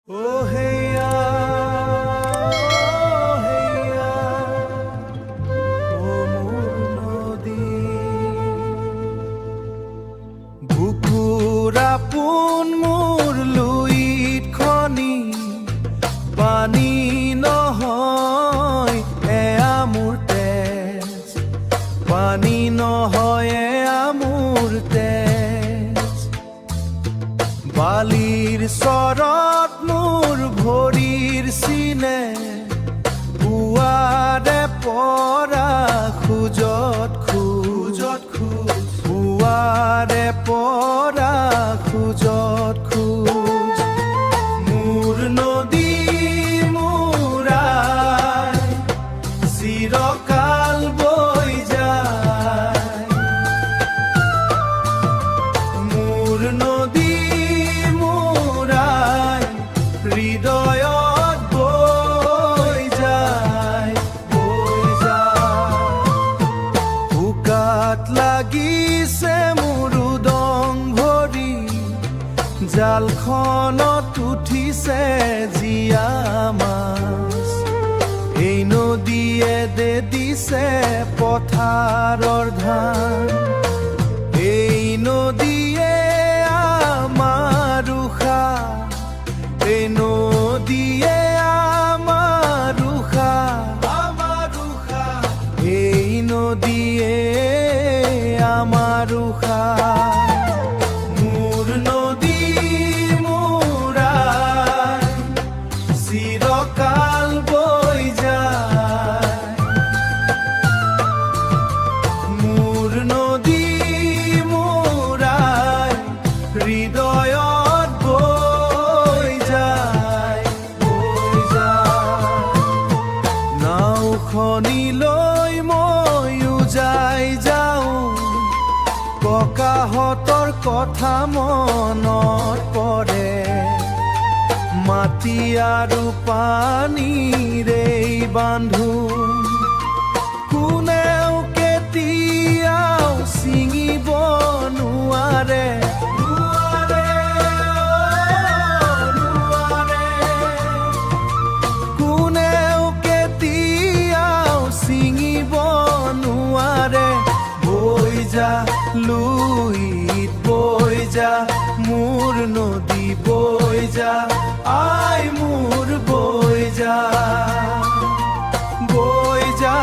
ও হেয়া হেয়া ও মোৰ নদী বুকুৰ আপোন মোৰ লুইত খনি পানী নহয় এয়া মোৰ তেজ পানী নহয় এয়া মোৰ তেজ বালিৰ চৰত মোৰ ভৰিৰ চিনে পুৱাৰে পৰা খোজত পুৱাৰে পৰা খোজত খোজ মোৰ নদী মোৰ আই চিৰকাল বৈ যায় মোৰ নদী মোৰ আই হৃদয়ত বৈ যায় বোকাত লাগিছে মোৰ উদং ভৰি জালখনত উঠিছে জীয়া মাছ এই নদীয়ে দিছে পথাৰৰ ধান এই নদীয়ে আমাৰ উশাহ এই নদীয়ে আমাৰ উশাহ এই নদীয়ে আমাৰ উশাহ মোৰ নদী মোৰ আই চিৰকাল বৈ যায় মোৰ নদী মোৰ আই হৃদয়ত বৈ যায় নাওখনিলৈ ময়ো যাই যাওঁ ককাহঁতৰ কথা মনত পৰে মাটি আৰু পানীৰে বান্ধো কোনেও কেতিয়াও ছিঙিব নোৱাৰে কোনেও কেতিয়াও ছিঙিব নোৱাৰে বৈ যা লুইত বৈ যা মোৰ নদী বৈ যা আই মোৰ বৈ যা বৈ যা